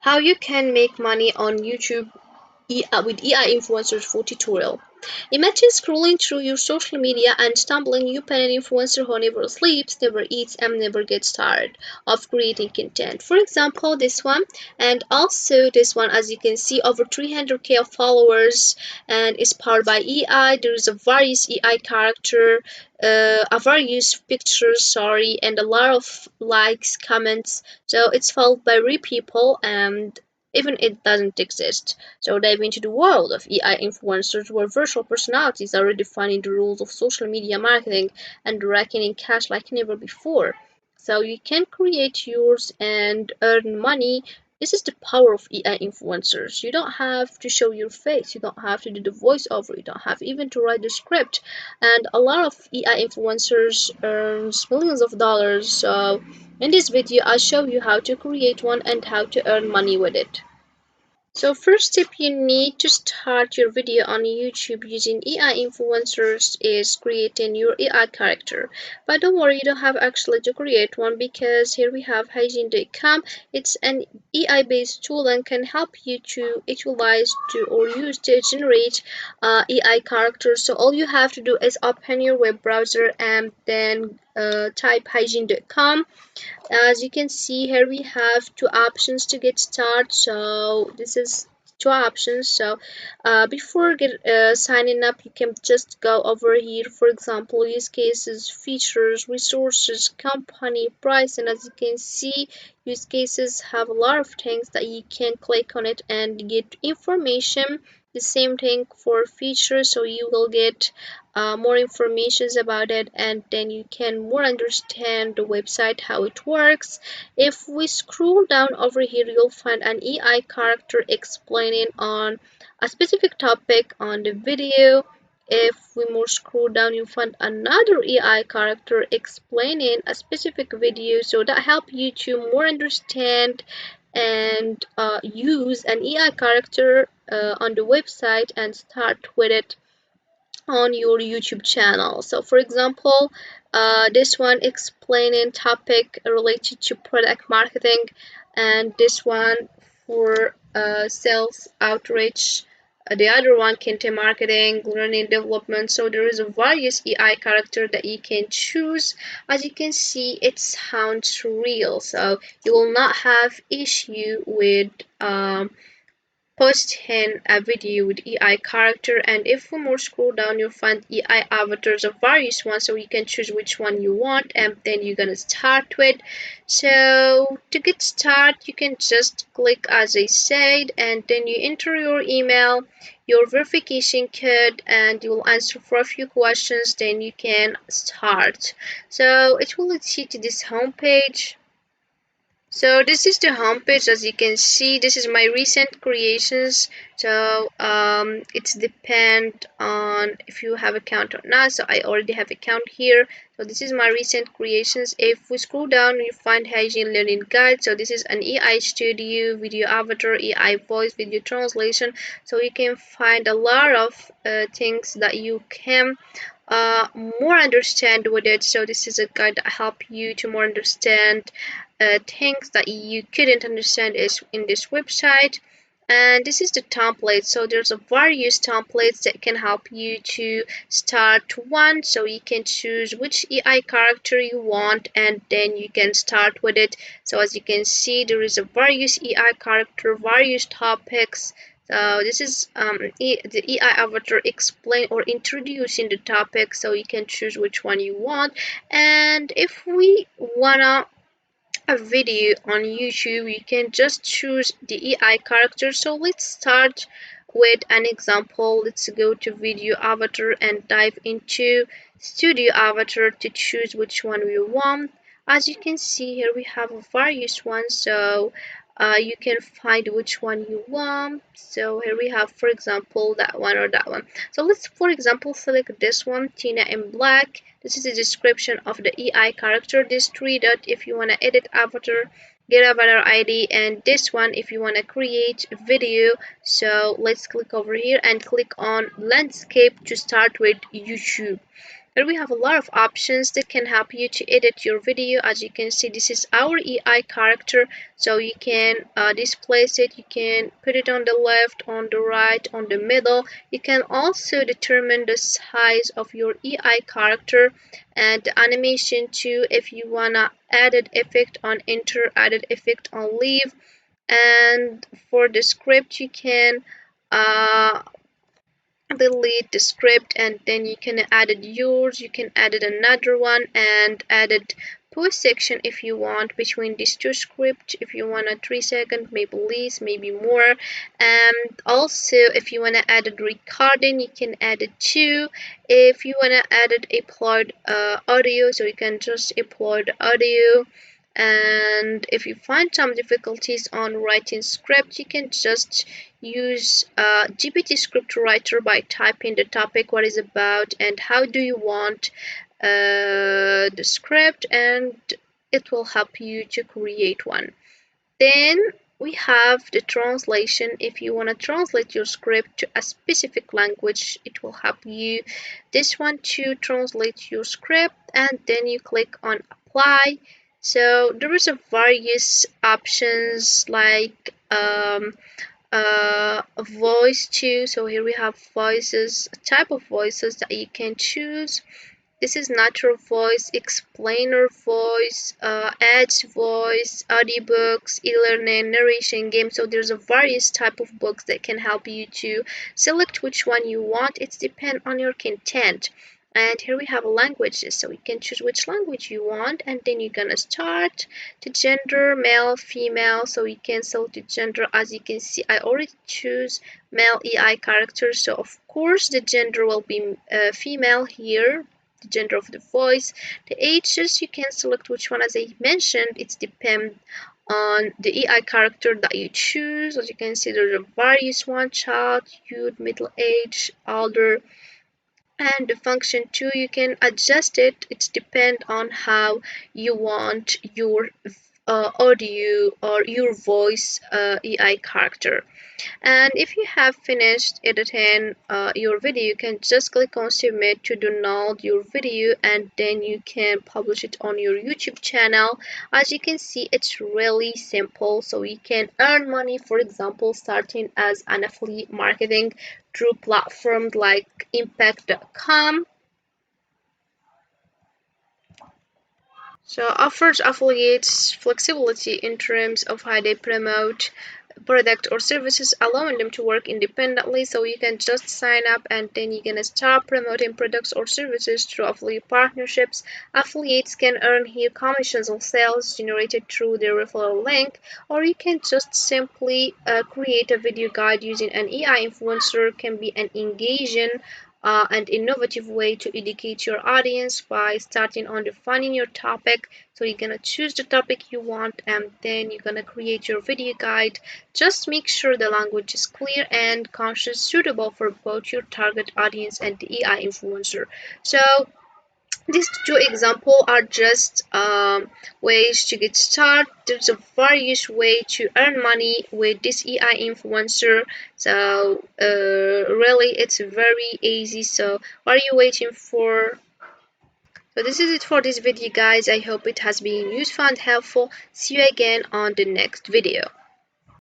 How you can make money on YouTube with AI influencers full tutorial. Imagine scrolling through your social media and stumbling upon an influencer who never sleeps, never eats, and never gets tired of creating content. For example, this one, and also this one, as you can see, over 300k of followers, and is powered by AI. There is a various AI character, a various pictures, sorry, and a lot of likes, comments. So it's followed by real people, and even it doesn't exist. So dive into the world of AI influencers where virtual personalities are redefining the rules of social media marketing and reckoning cash like never before. So you can create yours and earn money. This is the power of AI influencers. You don't have to show your face, you don't have to do the voiceover, you don't have even to write the script. And a lot of AI influencers earns millions of dollars. So in this video, I'll show you how to create one and how to earn money with it. So first tip you need to start your video on YouTube using AI influencers is creating your AI character. But don't worry, you don't have actually to create one because here we have Hygiene.com. It's an AI based tool and can help you to utilize to or use to generate AI characters. So all you have to do is open your web browser and then type Hygiene.com. As you can see here we have two options to get started. So this is two options. So before signing up, you can just go over here, for example, use cases, features, resources, company, price, and as you can see, use cases have a lot of things that you can click on it and get information. The same thing for features, so you will get more information about it, and then you can more understand the website how it works. If we scroll down over here, you'll find an AI character explaining on a specific topic on the video. If we more scroll down, you find another AI character explaining a specific video, so that help you to more understand and use an AI character on the website and start with it on your YouTube channel. So for example, this one explaining topic related to product marketing, and this one for sales outreach. The other one content marketing, learning development. So there is a various AI character that you can choose. As you can see, it sounds real, so you will not have issue with post in a video with AI character. And if we more scroll down, you'll find AI avatars of various ones, so you can choose which one you want and then you're gonna start with. So to get started, you can just click as I said, and then you enter your email, your verification code, and you will answer for a few questions, then you can start. So it will lead you to this homepage. So this is the homepage. As you can see, this is my recent creations. So it's depend on if you have account or not. So I already have account here. So this is my recent creations. If we scroll down, you find hygiene learning guide. So this is an AI studio, video avatar, AI voice, video translation. So you can find a lot of things that you can more understand with it. So this is a guide that help you to more understand things that you couldn't understand is in this website. And this is the template. So there's a various templates that can help you to start one, so you can choose which AI character you want and then you can start with it. So as you can see, there is a various AI character, various topics. So this is the AI avatar explain or introducing the topic, so you can choose which one you want. And if we wanna a video on YouTube, you can just choose the AI character. So let's start with an example. Let's go to video avatar and dive into studio avatar to choose which one we want. As you can see here, we have various ones, so you can find which one you want. So here we have, for example, that one or that one. So let's, for example, select this one, Tina in black. This is the description of the AI character. This three dot if you want to edit avatar, get avatar ID, and this one if you want to create a video. So let's click over here and click on landscape to start with YouTube. Here we have a lot of options that can help you to edit your video. As you can see, this is our AI character, so you can displace it, you can put it on the left, on the right, on the middle. You can also determine the size of your AI character and the animation too, if you wanna added effect on enter, added effect on leave. And for the script, you can uh, delete the script, and then you can add it yours, you can add it another one and add it post section if you want between these two scripts, if you want a 3 second, maybe less, maybe more. And also if you want to add a recording, you can add it too. If you want to add it upload audio, so you can just upload audio. And if you find some difficulties on writing script, you can just use GPT script writer by typing the topic, what is about, and how do you want the script, and it will help you to create one. Then we have the translation. If you want to translate your script to a specific language, it will help you. This one to translate your script, and then you click on apply. So there is a various options like a voice too. So here we have voices, a type of voices that you can choose. This is natural voice, explainer voice, ads voice, audiobooks, e-learning, narration, game. So there's a various type of books that can help you to select which one you want. It's depend on your content. And here we have languages, so you can choose which language you want, and then you're gonna start the gender, male, female. So you can select the gender. As you can see, I already choose male AI character, so of course the gender will be female here, the gender of the voice. The ages, you can select which one. As I mentioned, it's depend on the AI character that you choose. As you can see, there's a various one: child, youth, middle age, older. And the function too, you can adjust it. It's depend on how you want your audio or your voice AI character. And if you have finished editing your video, you can just click on submit to download your video, and then you can publish it on your YouTube channel. As you can see, it's really simple, so you can earn money, for example starting as an affiliate marketing through platforms like impact.com. So offers affiliates flexibility in terms of how they promote product or services, allowing them to work independently. So you can just sign up and then you're gonna start promoting products or services through affiliate partnerships. Affiliates can earn here commissions on sales generated through their referral link, or you can just simply create a video guide using an AI influencer. Can be an engaging and innovative way to educate your audience by starting on defining your topic. So you're gonna choose the topic you want, and then you're gonna create your video guide. Just make sure the language is clear and conscious, suitable for both your target audience and the AI influencer. So these two examples are just ways to get started. There's a various way to earn money with this AI influencer. So really, it's very easy. So what are you waiting for? So this is it for this video, guys. I hope it has been useful and helpful. See you again on the next video.